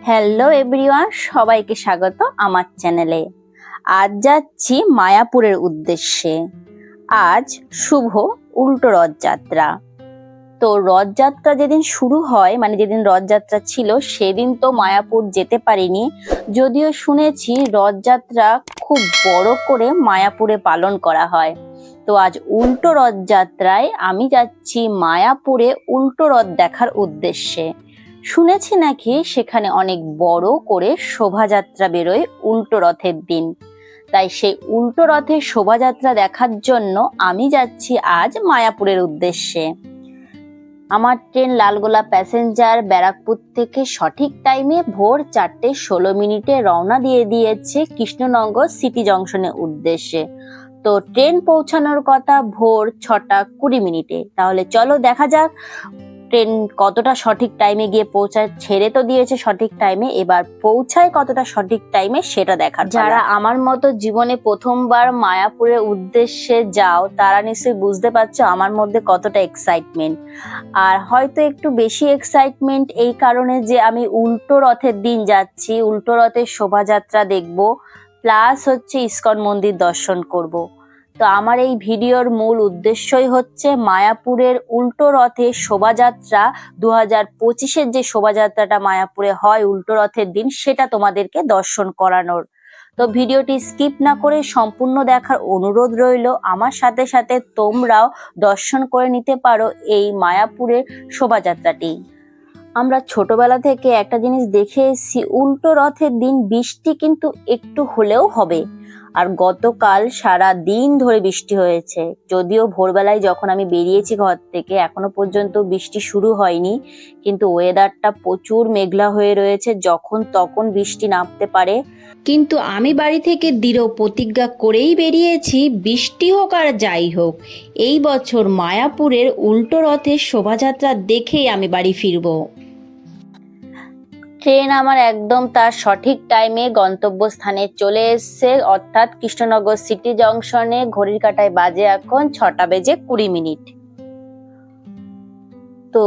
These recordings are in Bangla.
হ্যালো এভরিওয়ান, সবাইকে স্বাগত আমার চ্যানেলে। আজ যাচ্ছি মায়াপুরের উদ্দেশ্যে। আজ শুভ উল্টো রথযাত্রা। তো রথযাত্রা যেদিন শুরু হয়, মানে যেদিন রথযাত্রা ছিল সেদিন তো মায়াপুর যেতে পারিনি, যদিও শুনেছি রথযাত্রা খুব বড় করে মায়াপুরে পালন করা হয়। তো আজ উল্টো রথযাত্রায় আমি যাচ্ছি মায়াপুরে উল্টো রথ দেখার উদ্দেশ্যে। শুনেছি নাকি সেখানে অনেক বড় করে শোভাযাত্রা বেরোয় উল্টো রথের দিন। তাই সেই উল্টো রথের শোভাযাত্রা দেখার জন্য আমি যাচ্ছি আজ মায়াপুরের উদ্দেশ্যে। আমার ট্রেন লালগোলা প্যাসেঞ্জার ব্যারাকপুর থেকে সঠিক টাইমে ভোর 4:16 রওনা দিয়ে দিয়েছে কৃষ্ণনগর সিটি জংশনের উদ্দেশ্যে। তো ট্রেন পৌঁছানোর কথা ভোর 6:20। তাহলে চলো দেখা যাক ট্রেন কতটা সঠিক টাইমে গিয়ে পৌঁছায়। ছেড়ে তো দিয়েছে সঠিক টাইমে, এবার পৌঁছায় কতটা সঠিক টাইমে সেটা দেখার। যারা আমার মতো জীবনে প্রথমবার মায়াপুরের উদ্দেশ্যে যাও তারা নিশ্চয়ই বুঝতে পারছো আমার মধ্যে কতটা এক্সাইটমেন্ট। আর হয়তো একটু বেশি এক্সাইটমেন্ট এই কারণে যে আমি উল্টো রথের দিন যাচ্ছি, উল্টো রথের শোভাযাত্রা দেখবো, প্লাস হচ্ছে ইস্কন মন্দির দর্শন করব। তো আমার এই ভিডিওর মূল উদ্দেশ্যই হচ্ছে মায়াপুরের উল্টো রথের শোভাযাত্রা 2025-এর যে শোভাযাত্রাটা মায়াপুরে হয় উল্টো রথের দিন, সেটা তোমাদেরকে দর্শন করানোর। তো ভিডিওটি স্কিপ না করে সম্পূর্ণ দেখার অনুরোধ রইল। আমার সাথে সাথে তোমরাও দর্শন করে নিতে পারো এই মায়াপুরের শোভাযাত্রাটি। আমরা ছোটবেলা থেকে একটা জিনিস দেখে এসেছি, উল্টো রথের দিন বৃষ্টি কিন্তু একটু হলেও হবে। আর গতকাল সারা দিন ধরে বৃষ্টি হয়েছে, যদিও ভোরবেলায় যখন আমি বেরিয়েছি ঘর থেকে এখনো পর্যন্ত বৃষ্টি শুরু হয়নি, কিন্তু ওয়েদারটা প্রচুর মেঘলা হয়ে রয়েছে, যখন তখন বৃষ্টি নামতে পারে। কিন্তু আমি বাড়ি থেকে দৃঢ় প্রতিজ্ঞা করেই বেরিয়েছি, বৃষ্টি হোক আর যাই হোক এই বছর মায়াপুরের উল্টো রথের শোভাযাত্রা দেখেই আমি বাড়ি ফিরবো। ট্রেন আমার একদম তার সঠিক টাইমে গন্তব্যস্থানে চলে এসছে, অর্থাৎ কৃষ্ণনগর সিটি জংশনে। ঘড়ির কাঁটায় বাজে এখন 6:20। তো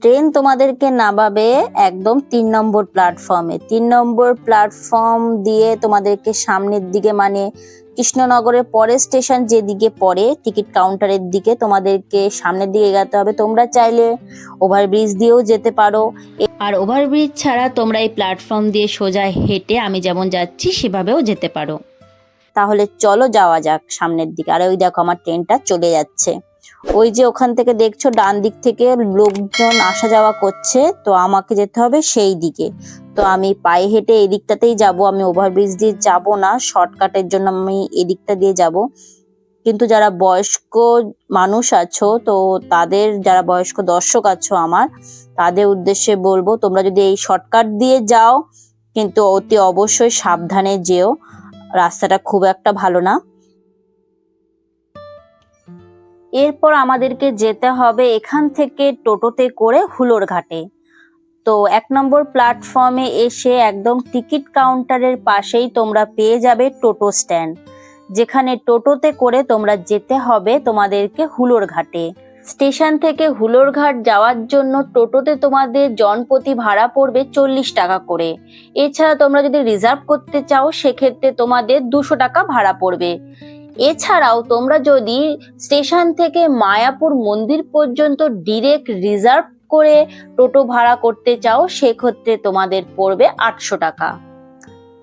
ট্রেন তোমাদেরকে নামাবে একদম 3 নম্বর প্ল্যাটফর্মে। 3 নম্বর প্ল্যাটফর্ম দিয়ে তোমাদেরকে সামনের দিকে, মানে কৃষ্ণনগরের পরের স্টেশন যেদিকে পড়ে টিকিট কাউন্টারের দিকে, তোমাদেরকে সামনের দিকে এগোতে হবে। তোমরা চাইলে ওভারব্রিজ দিয়েও যেতে পারো, আর ওভারব্রিজ ছাড়া তোমরা এই প্ল্যাটফর্ম দিয়ে সোজা হেঁটে আমি যেমন যাচ্ছি সেভাবেও যেতে পারো। তাহলে চলো যাওয়া যাক সামনের দিকে। আর ওই দেখো আমার ট্রেনটা চলে যাচ্ছে। ওই যে ওখান থেকে দেখছো ডান দিক থেকে লোকজন আসা যাওয়া করছে, তো আমাকে যেতে হবে সেই দিকে। তো আমি পায়ে হেঁটে এই দিকটাতেই যাবো, আমি ওভারব্রিজ দিয়ে যাব না, শর্টকাটের জন্য আমি এদিকটা দিয়ে যাব। কিন্তু যারা বয়স্ক মানুষ আছো, তো তাদের যারা বয়স্ক দর্শক আছো আমার, তাদের উদ্দেশ্যে বলবো তোমরা যদি এই শর্টকাট দিয়ে যাও কিন্তু অতি অবশ্যই সাবধানে যেও, রাস্তাটা খুব একটা ভালো না। এরপর আমাদেরকে যেতে হবে এখান থেকে টোটোতে করে হুলোর ঘাটে। তো 1 নম্বর প্ল্যাটফর্মে এসে একদম টিকিট কাউন্টারের পাশেই তোমরা পেয়ে যাবে টোটো স্ট্যান্ড, যেখানে টোটোতে করে তোমরা যেতে হবে তোমাদেরকে হুলোর ঘাটে। স্টেশন থেকে হুলোর ঘাট যাওয়ার জন্য টোটোতে তোমাদের জনপ্রতি ভাড়া পড়বে 40 টাকা করে। এছাড়া তোমরা যদি রিজার্ভ করতে চাও সেক্ষেত্রে তোমাদের 200 টাকা ভাড়া পড়বে। এছাড়াও তোমরা যদি স্টেশন থেকে মায়াপুর মন্দির পর্যন্ত ডিরেক্ট রিজার্ভ করে টোটো ভাড়া করতে চাও সেক্ষেত্রে তোমাদের পড়বে 800 টাকা।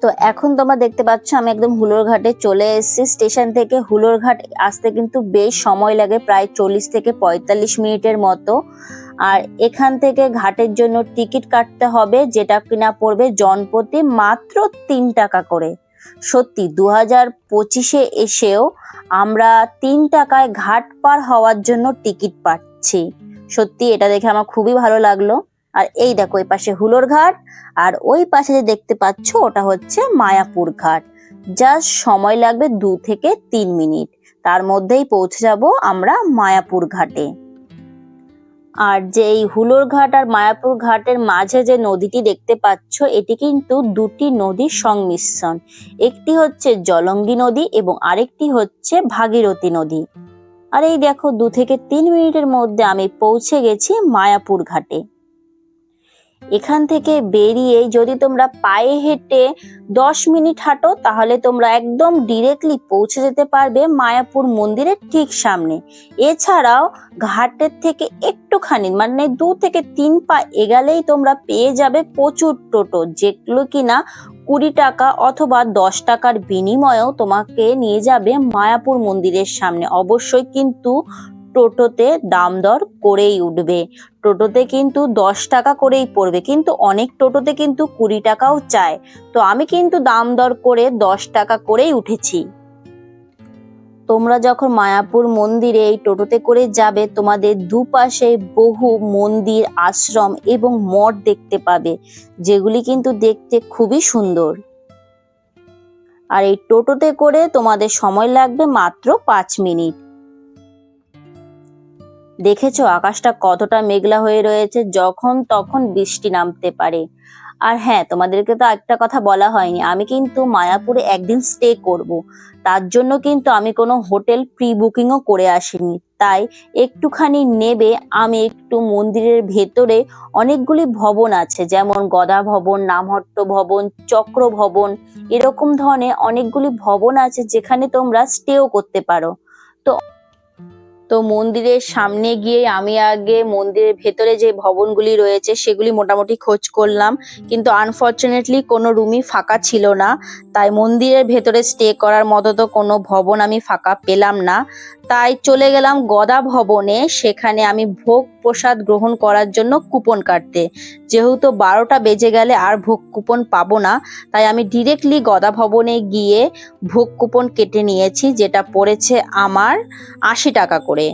তো এখন তোমরা দেখতে পাচ্ছ আমি একদম হুলোর ঘাটে চলে এসেছি। স্টেশন থেকে হুলোর ঘাট আসতে কিন্তু বেশ সময় লাগে, প্রায় 40 থেকে 45 মিনিটের মতো। আর এখান থেকে ঘাটের জন্য টিকিট কাটতে হবে, যেটা কিনা পড়বে জনপ্রতি মাত্র 3 টাকা করে। সত্যি 2025-এ এসেও আমরা 3 টাকায় ঘাট পার হওয়ার জন্য টিকিট পাচ্ছি। সত্যি এটা দেখে আমার খুবই ভালো লাগলো। আর এই দেখো ওই পাশে হুলোর ঘাট, আর ওই পাশে যে দেখতে পাচ্ছ ওটা হচ্ছে মায়াপুর ঘাট। জাস্ট সময় লাগবে 2 থেকে 3 মিনিট, তার মধ্যেই পৌঁছে যাব আমরা মায়াপুর ঘাটে। আর যে এই হুলোর ঘাট আর মায়াপুর ঘাটের মাঝে যে নদীটি দেখতে পাচ্ছ, এটি কিন্তু দুটি নদীর সংমিশ্রণ। একটি হচ্ছে জলঙ্গি নদী এবং আরেকটি হচ্ছে ভাগীরথী নদী। আর এই দেখো 2 থেকে 3 মিনিটের মধ্যে আমি পৌঁছে গেছি মায়াপুর ঘাটে। এখান থেকে বেরিয়ে যদি তোমরা পায়ে হেঁটে 10 মিনিট হাঁটো তাহলে তোমরা একদম ডিরেক্টলি পৌঁছে যেতে পারবে মায়াপুর মন্দিরের ঠিক সামনে। এছাড়াও ঘাটের থেকে একটুখানি মানে 2 থেকে 3 পা এগালেই তোমরা পেয়ে যাবে প্রচুর টোটো, যেগুলো কিনা 20 টাকা অথবা 10 টাকার বিনিময়েও তোমাকে নিয়ে যাবে মায়াপুর মন্দিরের সামনে। অবশ্যই কিন্তু টোটোতে দাম দর করেই উঠবে। টোটোতে কিন্তু 10 টাকা করেই পড়বে, কিন্তু অনেক টোটোতে কিন্তু 20 টাকাও চায়। তো আমি কিন্তু দাম দর করে 10 টাকা করেই উঠেছি। তোমরা যখন মায়াপুর মন্দিরে এই টোটোতে করে যাবে তোমাদের দুপাশে বহু মন্দির, আশ্রম এবং মঠ দেখতে পাবে, যেগুলি কিন্তু দেখতে খুবই সুন্দর। আর এই টোটোতে করে তোমাদের সময় লাগবে মাত্র 5 মিনিট। দেখেছো আকাশটা কতটা মেঘলা হয়ে রয়েছে, যখন তখন বৃষ্টি নামতে পারে। আর হ্যাঁ, তোমাদেরকে তো একটা কথা বলা হয়নি, আমি কিন্তু মায়াপুরে একদিন স্টে করব। তার জন্য কিন্তু আমি কোনো হোটেল প্রি বুকিংও করে আসিনি। তাই একটুখানি নেবে আমি একটু মন্দিরের ভেতরে অনেকগুলি ভবন আছে, যেমন গদা ভবন, নামহট্ট ভবন, চক্র ভবন, এরকম ধরনের অনেকগুলি ভবন আছে যেখানে তোমরা স্টেও করতে পারো। তো মন্দিরের সামনে গিয়ে আমি আগে মন্দিরের ভেতরে যে ভবনগুলি রয়েছে সেগুলি মোটামুটি খোঁজ করলাম, কিন্তু আনফরচুনেটলি কোনো রুমই ফাঁকা ছিল না। তাই মন্দিরের ভেতরে স্টে করার মতো তো কোনো ভবন আমি ফাঁকা পেলাম না। তাই চলে গেলাম গদা ভবনে, সেখানে আমি ভোগ প্রসাদ গ্রহণ করার জন্য কুপন কাটতে। যেহেতু 12টা বেজে গেলে আর ভোগ কুপন পাবো না, তাই আমি ডিরেক্টলি গদা ভবনে গিয়ে ভোগ কুপন কেটে নিয়েছি, যেটা পড়েছে আমার 80 টাকা করে।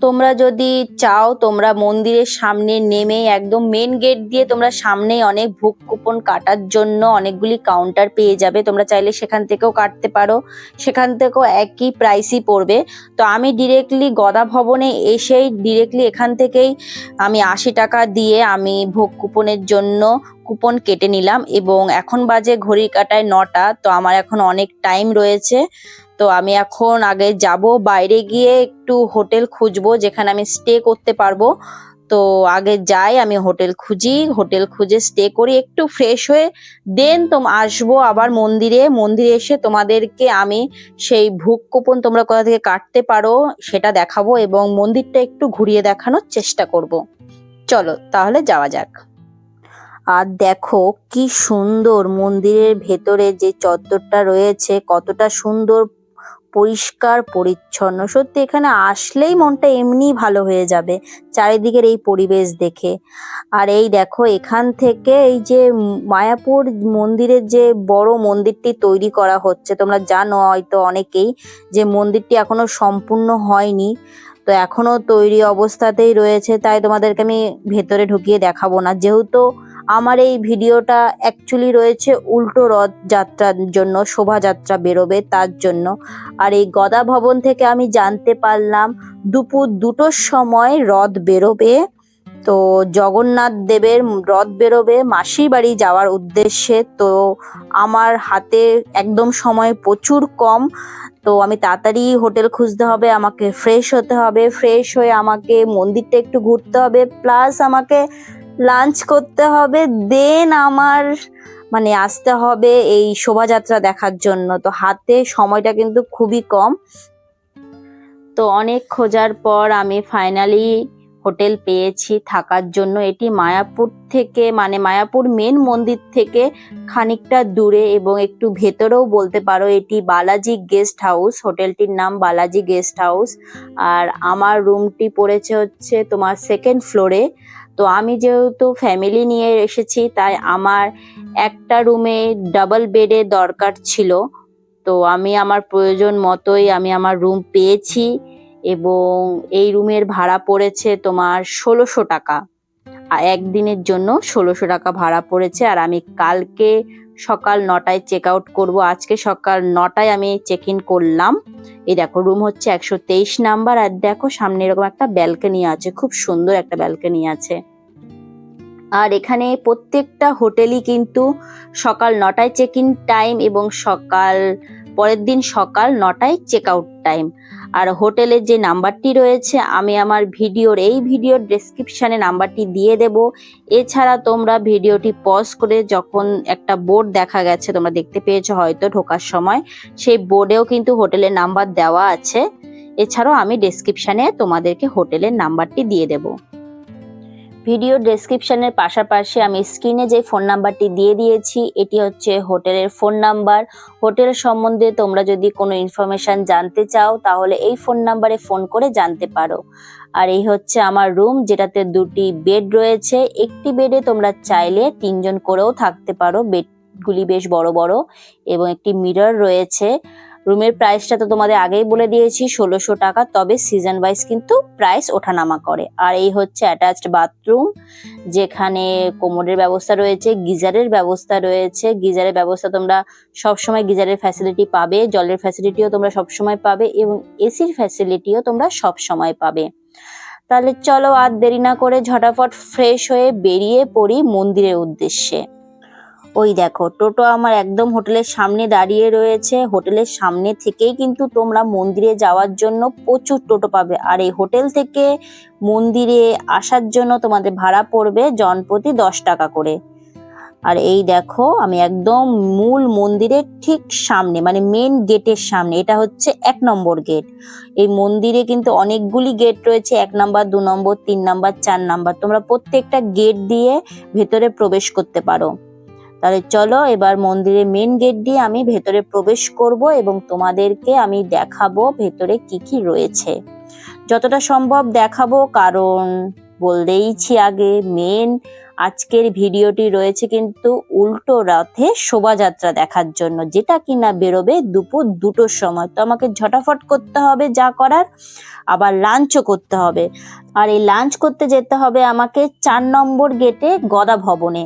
তোমরা যদি চাও তোমরা মন্দিরের সামনে নেমে একদম মেন গেট দিয়ে তোমরা সামনেই অনেক ভোগ কুপন কাটার জন্য অনেকগুলি কাউন্টার পেয়ে যাবে, তোমরা চাইলে সেখান থেকেও কাটতে পারো, সেখান থেকেও একই প্রাইসই পড়বে। তো আমি ডিরেক্টলি গদা ভবনে এসেই ডিরেক্টলি এখান থেকেই আমি 80 টাকা দিয়ে আমি ভোগ কুপনের জন্য কুপন কেটে নিলাম। এবং এখন বাজে ঘড়ির কাঁটায় 9টা, তো আমার এখন অনেক টাইম রয়েছে। তো আমি এখন আগে যাব, বাইরে গিয়ে একটু হোটেল খুঁজবো যেখানে আমি স্টে করতে পারবো। তো আগে যাই, আমি হোটেল খুঁজি, হোটেল খুঁজে স্টে করি, একটু ফ্রেশ হয়ে দেন আসবো আবার মন্দিরে এসে তোমাদেরকে আমি সেই ভোগ কুপন তোমরা কোথা থেকে কাটতে পারো সেটা দেখাবো এবং মন্দিরটা একটু ঘুরিয়ে দেখানোর চেষ্টা করব। চলো তাহলে যাওয়া যাক। আর দেখো কি সুন্দর মন্দিরের ভেতরে যে চত্বরটা রয়েছে, কতটা সুন্দর পরিষ্কার পরিচ্ছন্ন। সত্যি এখানে আসলেই মনটা এমনি ভালো হয়ে যাবে চারিদিকের এই পরিবেশ দেখে। আর এই দেখো এখান থেকে এই যে মায়াপুর মন্দিরের যে বড় মন্দিরটি তৈরি করা হচ্ছে, তোমরা জানো হয়তো অনেকেই যে মন্দিরটি এখনো সম্পূর্ণ হয়নি, তো এখনো তৈরি অবস্থাতেই রয়েছে। তাই তোমাদেরকে আমি ভেতরে ঢুকিয়ে দেখাবো না, যেহেতু আমার এই ভিডিওটা অ্যাকচুয়ালি রয়েছে উল্টো রথযাত্রার জন্য, শোভাযাত্রা বেরোবে তার জন্য। আর এই গদা ভবন থেকে আমি জানতে পারলাম দুপুর 2টোর সময় রথ বেরোবে। তো জগন্নাথ দেবের রথ বেরোবে মাসির বাড়ি যাওয়ার উদ্দেশ্যে। তো আমার হাতে একদম সময় প্রচুর কম, তো আমি তাড়াতাড়ি হোটেল খুঁজতে হবে, আমাকে ফ্রেশ হতে হবে, ফ্রেশ হয়ে আমাকে মন্দিরটা একটু ঘুরতে হবে, প্লাস আমাকে লাঞ্চ করতে হবে, দেন আমার মানে আসতে হবে এই শোভাযাত্রা দেখার জন্য। তো হাতে সময়টা কিন্তু খুবই কম। তো অনেক খোঁজার পর আমি ফাইনালি হোটেল পেয়েছি থাকার জন্য। এটি মায়াপুর থেকে মানে মায়াপুর মেন মন্দির থেকে খানিকটা দূরে এবং একটু ভেতরেও বলতে পারো। এটি বালাজি গেস্ট হাউস, হোটেলটির নাম বালাজি গেস্ট হাউস। আর আমার রুমটি পড়েছে হচ্ছে তোমার 2nd ফ্লোরে। তো আমি যেহেতু ফ্যামিলি নিয়ে এসেছি তাই আমার একটা রুমে ডাবল বেডের দরকার ছিল। তো আমি আমার প্রয়োজন মতোই আমি আমার রুম পেয়েছি এবং এই রুমের ভাড়া পড়েছে তোমার 1600 টাকা। একদিনের জন্য 1600 টাকা ভাড়া পড়েছে। আর আমি কালকে সকাল 9টায় চেক আউট করবো, আজকে সকাল 9টায় আমি চেক ইন করলাম। এই দেখো রুম হচ্ছে 123 নাম্বার। আর দেখো সামনে এরকম একটা ব্যালকনি আছে, খুব সুন্দর একটা ব্যালকনি আছে। আর এখানে প্রত্যেকটা হোটেলই কিন্তু সকাল 9টায় চেক ইন টাইম এবং পরের দিন সকাল 9টায় চেক আউট টাইম। আর হোটেলের যে নাম্বারটি রয়েছে আমি আমার এই ভিডিওর ডেসক্রিপশানে নাম্বারটি দিয়ে দেব। এছাড়া তোমরা ভিডিওটি পজ করে যখন একটা বোর্ড দেখা গেছে, তোমরা দেখতে পেয়েছো হয়তো ঢোকার সময়, সেই বোর্ডেও কিন্তু হোটেলের নাম্বার দেওয়া আছে। এছাড়াও আমি ডেসক্রিপশানে তোমাদেরকে হোটেলের নাম্বারটি দিয়ে দেব। ভিডিও ডেসক্রিপশনের পাশাপাশি আমি স্ক্রিনে যে ফোন নাম্বারটি দিয়ে দিয়েছি, এটি হচ্ছে হোটেলের ফোন নাম্বার। হোটেল সম্বন্ধে তোমরা যদি কোনো ইনফরমেশন জানতে চাও তাহলে এই ফোন নাম্বারে ফোন করে জানতে পারো। আর এই হচ্ছে আমার রুম, যেটাতে 2টি বেড রয়েছে। একটি বেডে তোমরা চাইলে 3 জন করেও থাকতে পারো, বেডগুলি বেশ বড় বড়, এবং একটি মিরর রয়েছে। রুমের প্রাইসটা তো তোমাদের আগেই বলে দিয়েছি, 1600 টাকা, তবে সিজন ওয়াইজ কিন্তু প্রাইস ওঠানামা করে। আর এই হচ্ছে অ্যাটাচড বাথরুম, যেখানে কোমোডের ব্যবস্থা রয়েছে, গিজারের ব্যবস্থা রয়েছে। গিজারের ব্যবস্থা তোমরা সবসময় গিজারের ফ্যাসিলিটি পাবে, জলের ফ্যাসিলিটিও তোমরা সবসময় পাবে, এবং এসির ফ্যাসিলিটিও তোমরা সবসময় পাবে। তাহলে চলো আর দেরি না করে ঝটাফট ফ্রেশ হয়ে বেরিয়ে পড়ি মন্দিরের উদ্দেশ্যে। ওই দেখো টোটো আমার একদম হোটেলের সামনে দাঁড়িয়ে রয়েছে। হোটেলের সামনে থেকেই কিন্তু তোমরা মন্দিরে যাওয়ার জন্য প্রচুর টোটো পাবে। আর এই হোটেল থেকে মন্দিরে আসার জন্য তোমাদের ভাড়া পড়বে জনপ্রতি 10 টাকা করে। আর এই দেখো আমি একদম মূল মন্দিরের ঠিক সামনে, মানে মেন গেটের সামনে। এটা হচ্ছে 1 নম্বর গেট। এই মন্দিরে কিন্তু অনেকগুলি গেট রয়েছে, 1 নম্বর, 2 নম্বর, 3 নম্বর, 4 নম্বর। তোমরা প্রত্যেকটা গেট দিয়ে ভেতরে প্রবেশ করতে পারো। তাহলে চলো এবার মন্দিরের মেন গেট দিয়ে আমি ভেতরে প্রবেশ করব এবং তোমাদেরকে আমি দেখাবো ভেতরে কি কি রয়েছে। যতটা সম্ভব দেখাবো, কারণ বলতেইছি আগে, আজকের ভিডিওটি রয়েছে কিন্তু উল্টো রথে শোভাযাত্রা দেখার জন্য, যেটা কিনা বেরোবে দুপুর 2টোর সময়। তো আমাকে ঝটাফট করতে হবে যা করার, আবার লাঞ্চও করতে হবে। আর এই লাঞ্চ করতে যেতে হবে আমাকে 4 নম্বর গেটে গদা ভবনে।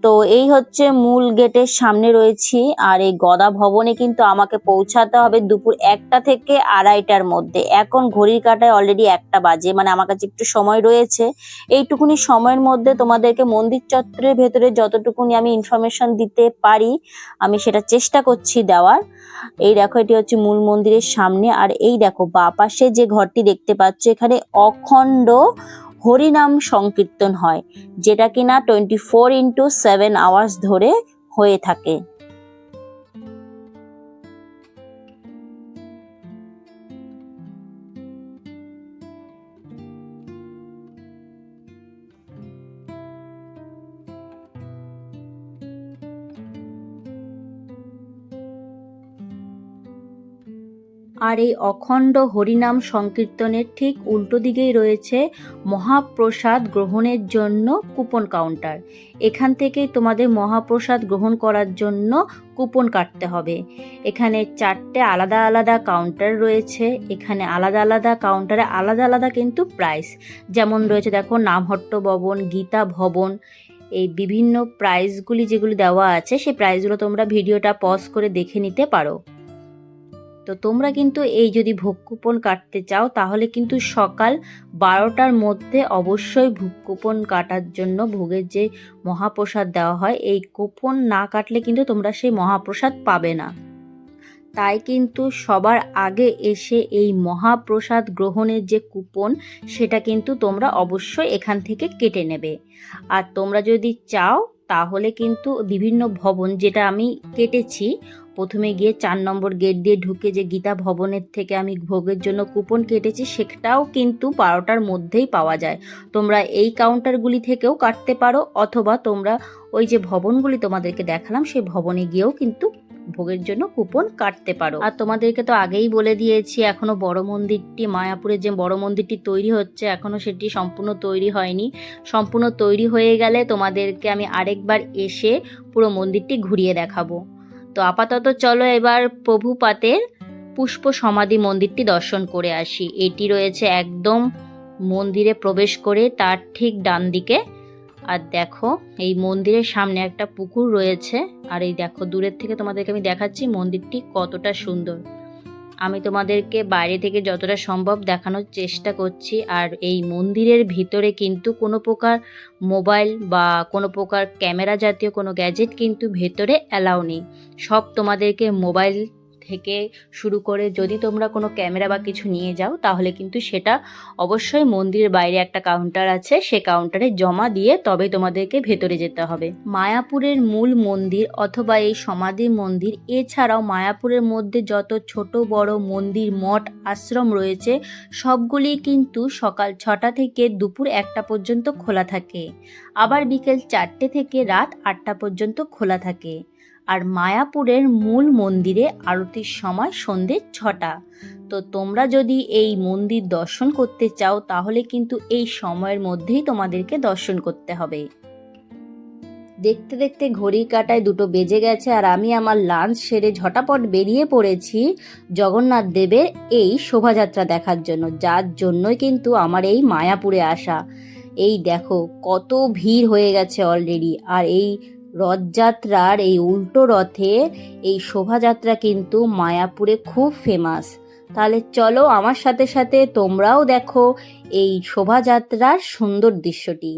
তো এই হচ্ছে মূল গেটের সামনে রয়েছি। আর এই গদা ভবনে কিন্তু আমাকে পৌঁছাতে হবে দুপুর 1টা থেকে 2:30টার মধ্যে। এখন ঘড়ির কাঁটায় অলরেডি 1টা বাজে, মানে আমার কাছে একটু সময় রয়েছে। এইটুকুনি সময়ের মধ্যে তোমাদেরকে মন্দির চত্বরের ভেতরে যতটুকুনি আমি ইনফরমেশন দিতে পারি আমি সেটা চেষ্টা করছি দেওয়ার। এই দেখো এটি হচ্ছে মূল মন্দিরের সামনে। আর এই দেখো বাঁ পাশে যে ঘরটি দেখতে পাচ্ছ, এখানে অখণ্ড হরিনাম সংকীর্তন হয়, যেটা কিনা 24/7 আওয়ার্স ধরে হয়ে থাকে। আর এই অখণ্ড হরিনাম সংকীর্তনের ঠিক উল্টো দিকেই রয়েছে মহাপ্রসাদ গ্রহণের জন্য কুপন কাউন্টার। এখান থেকেই তোমাদের মহাপ্রসাদ গ্রহণ করার জন্য কুপন কাটতে হবে। এখানে 4টে আলাদা আলাদা কাউন্টার রয়েছে। এখানে আলাদা আলাদা কাউন্টারে আলাদা আলাদা কিন্তু প্রাইস, যেমন রয়েছে দেখো নামহট্ট ভবন, গীতা ভবন, এই বিভিন্ন প্রাইসগুলি যেগুলি দেওয়া আছে সেই প্রাইসগুলো তোমরা ভিডিওটা পজ করে দেখে নিতে পারো। তো তোমরা কিন্তু এই যদি ভোগ কুপন কাটতে চাও তাহলে কিন্তু সকাল 12টার মধ্যে অবশ্যই ভোগ কুপন কাটার জন্য, ভোগের যে মহাপ্রসাদ দেওয়া হয়, এই কুপন না কাটলে কিন্তু তোমরা সেই মহাপ্রসাদ পাবে না। তাই কিন্তু সবার আগে এসে এই মহাপ্রসাদ গ্রহণের যে কুপন সেটা কিন্তু তোমরা অবশ্যই এখান থেকে কেটে নেবে। আর তোমরা যদি চাও তাহলে কিন্তু বিভিন্ন ভবন, যেটা আমি কেটেছি, প্রথমে গিয়ে 4 নম্বর গেট দিয়ে ঢুকে যে গীতা ভবনের থেকে আমি ভোগের জন্য কুপন কেটেছি, সেটাও কিন্তু 12টার মধ্যেই পাওয়া যায়। তোমরা এই কাউন্টারগুলি থেকেও কাটতে পারো, অথবা তোমরা ওই যে ভবনগুলি তোমাদেরকে দেখালাম সেই ভবনে গিয়েও কিন্তু ভোগের জন্য কুপন কাটতে পারো। আর তোমাদেরকে তো আগেই বলে দিয়েছি, এখনো বড় মন্দিরটি, মায়াপুরের যে বড় মন্দিরটি তৈরি হচ্ছে, এখনো সেটি সম্পূর্ণ তৈরি হয়নি। সম্পূর্ণ তৈরি হয়ে গেলে তোমাদেরকে আমি আরেকবার এসে পুরো মন্দিরটি ঘুরিয়ে দেখাবো। তো আপাতত চলো এবার প্রভুপাতের পুষ্প সমাধি মন্দিরটি দর্শন করে আসি। এটি রয়েছে একদম মন্দিরে প্রবেশ করে তার ঠিক ডান দিকে। আর দেখো এই মন্দিরের সামনে একটা পুকুর রয়েছে। আর এই দেখো দূরের থেকে তোমাদেরকে আমি দেখাচ্ছি মন্দিরটি কতটা সুন্দর। আমি তোমাদেরকে বাইরে থেকে যতটা সম্ভব দেখানোর চেষ্টা করছি। আর এই মন্দিরের ভিতরে কিন্তু কোনো প্রকার মোবাইল বা কোনো প্রকার ক্যামেরা জাতীয় কোনো গ্যাজেট কিন্তু ভেতরে অ্যালাউ নেই। সব তোমাদেরকে মোবাইল থেকে শুরু করে যদি তোমরা কোনো ক্যামেরা বা কিছু নিয়ে যাও তাহলে কিন্তু সেটা অবশ্যই মন্দিরের বাইরে একটা কাউন্টার আছে, সে কাউন্টারে জমা দিয়ে তবে তোমাদেরকে ভেতরে যেতে হবে। মায়াপুরের মূল মন্দির অথবা এই সমাধি মন্দির এছাড়াও মায়াপুরের মধ্যে যত ছোট বড় মন্দির, মঠ, আশ্রম রয়েছে সবগুলি কিন্তু সকাল 6টা থেকে দুপুর 1টা পর্যন্ত খোলা থাকে, আবার বিকেল 4টে থেকে রাত 8টা পর্যন্ত খোলা থাকে। আর মায়াপুরের মূল মন্দিরে আরতির সময় সন্ধ্যে 6টা। তো তোমরা যদি এই মন্দির দর্শন করতে চাও তাহলে কিন্তু এই সময়ের মধ্যেই তোমাদেরকে দর্শন করতে হবে। দেখতে দেখতে ঘড়ির কাঁটায় 2টো বেজে গেছে আর আমি আমার লাঞ্চ সেরে ঝটাপট বেরিয়ে পড়েছি জগন্নাথ দেবের এই শোভাযাত্রা দেখার জন্য, যার জন্যই কিন্তু আমার এই মায়াপুরে আসা। এই দেখো কত ভিড় হয়ে গেছে অলরেডি। আর এই রথযাত্রার এই উল্টো রথে এই শোভাযাত্রা কিন্তু মায়াপুরে খুব ফেমাস। তাহলে চলো আমার সাথে সাথে তোমরাও দেখো এই শোভাযাত্রার সুন্দর দৃশ্যটি।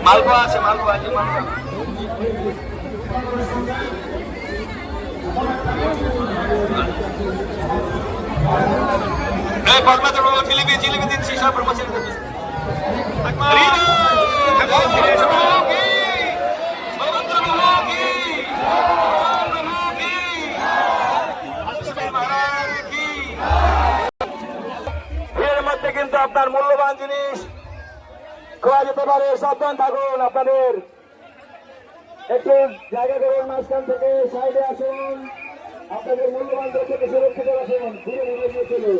মালপোয়া আছে, মালপোয়া আছে, মালপোয়া। এই পরমাতে বাবা জিলিপি জিলিপি দিচ্ছি, সব প্রমোশন করছি। এর মধ্যে কিন্তু আপনার মূল্যবান জিনিস খোয়া যেতে পারে, সাবধান থাকুন। আপনাদের একটু জায়গা করুন, মাঝখান থেকে সাইডে আসুন, আপনাদের মূল্যবান দ্রব্যকে সুরক্ষিত রাখুন, ঘুরে ঘুরে গিয়ে চলুন।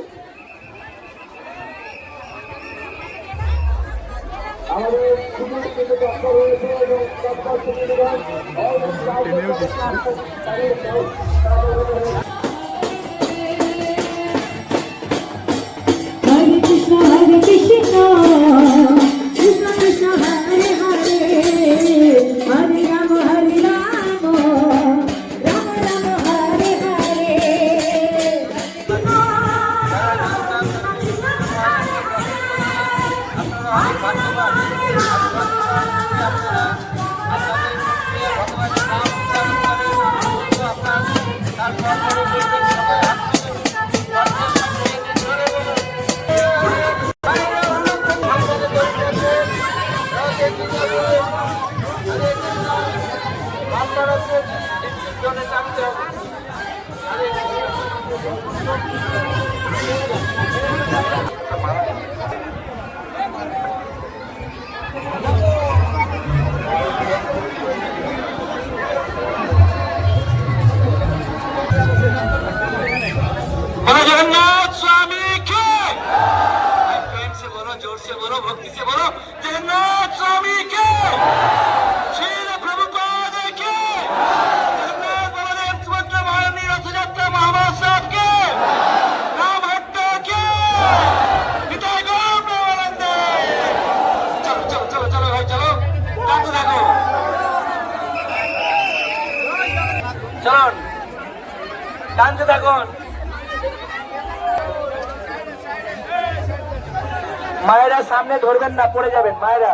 আমাদের সুযোগ কিন্তু তৎপর রয়েছে এবং তৎপর সুবিধান Hare Krishna, Krishna Krishna, Hare Hare, Hare Rama, Jagannath स्वामी के प्रेम से बोलो, जोर से बोलो, भक्ति से बोलो, जगन्नाथ स्वामी के, श्री प्रभुपाद के, जगन्नाथ बलदेव सुभद्रा महारानी रथ यात्रा महामहोत्सव के, राम भट्ट के, निताई गौर प्रेमानंदे। चलो चलो चलो चलो भाई चलो, टानते देखो, चलो টানতে থাকুন। মায়েরা সামনে ধরবেন না, পড়ে যাবেন। মায়েরা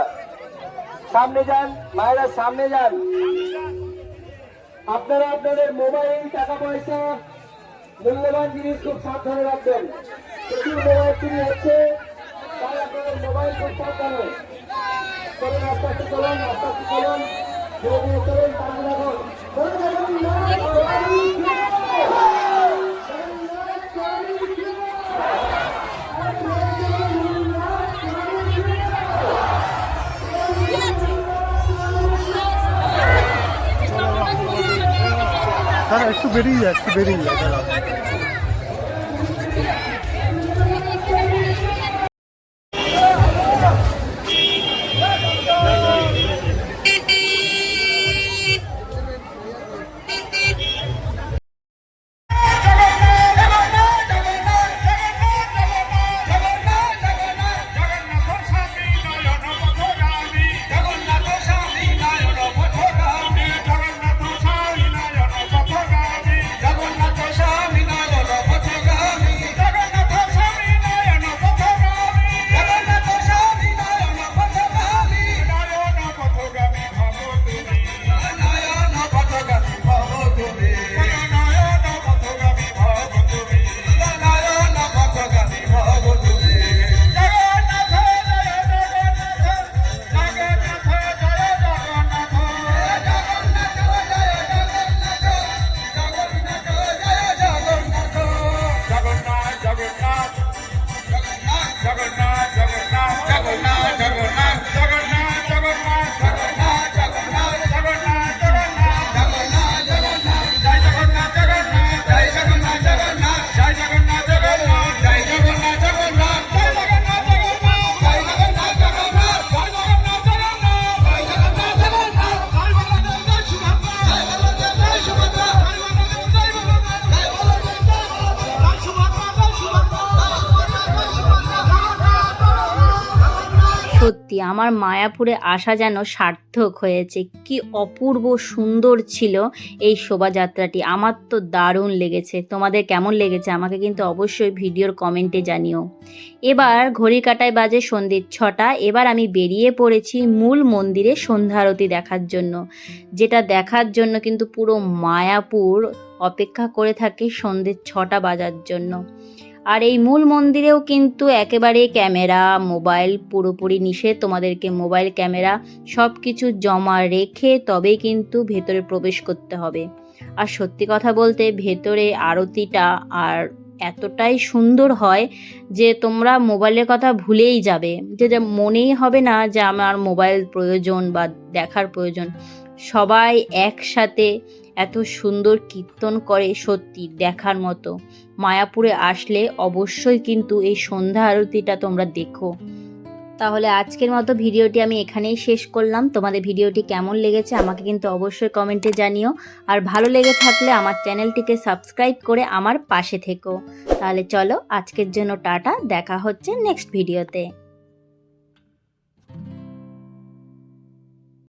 সামনে যান, মায়েরা সামনে যান। আপনারা আপনাদের মোবাইল, টাকা পয়সা, মূল্যবান জিনিস খুব সাবধানে রাখবেন। প্রচুর মোবাইল চুরি হচ্ছে, তাই আপনাদের মোবাইল খুব সাবধানে চলুন। আস্তে আস্তে চলুন, আস্তে আস্তে চলুন, ধীরে ধীরে চলুন, টানতে থাকুন। দাদা একটু বেরিয়ে যায়, একটু বেরিয়ে যায় দাদা। সত্যি আমার মায়াপুরে আসা যেন সার্থক হয়েছে। কি অপূর্ব সুন্দর ছিল এই শোভাযাত্রাটি, আমার তো দারুণ লেগেছে। তোমাদের কেমন লেগেছে আমাকে কিন্তু অবশ্যই ভিডিওর কমেন্টে জানিও। এবার ঘড়ি কাটায় বাজে সন্ধ্যে 6টা। এবার আমি বেরিয়ে পড়েছি মূল মন্দিরে সন্ধ্যা আরতি দেখার জন্য, যেটা দেখার জন্য কিন্তু পুরো মায়াপুর অপেক্ষা করে থাকে সন্ধ্যে 6টা বাজার জন্য। আর এই মূল মন্দিরেও কিন্তু একেবারে ক্যামেরা, মোবাইল পুরোপুরি নিষেধ। তোমাদেরকে মোবাইল, ক্যামেরা সব কিছু জমা রেখে তবেই কিন্তু ভেতরে প্রবেশ করতে হবে। আর সত্যি কথা বলতে ভেতরে আরতিটা আর এতটাই সুন্দর হয় যে তোমরা মোবাইলের কথা ভুলেই যাবে, যে মনেই হবে না যে আমার মোবাইল প্রয়োজন বা দেখার প্রয়োজন। সবাই একসাথে এত সুন্দর কীর্তন করে, সত্যি দেখার মতো। মায়াপুরে আসলে অবশ্যই কিন্তু এই সন্ধ্যা আরতিটা তোমরা দেখো। তাহলে আজকের মতো ভিডিওটি আমি এখানেই শেষ করলাম। তোমাদের ভিডিওটি কেমন লেগেছে আমাকে কিন্তু অবশ্যই কমেন্টে জানিও। আর ভালো লেগে থাকলে আমার চ্যানেলটিকে সাবস্ক্রাইব করে আমার পাশে থেকো। তাহলে চলো আজকের জন্য টাটা, দেখা হচ্ছে নেক্সট ভিডিওতে।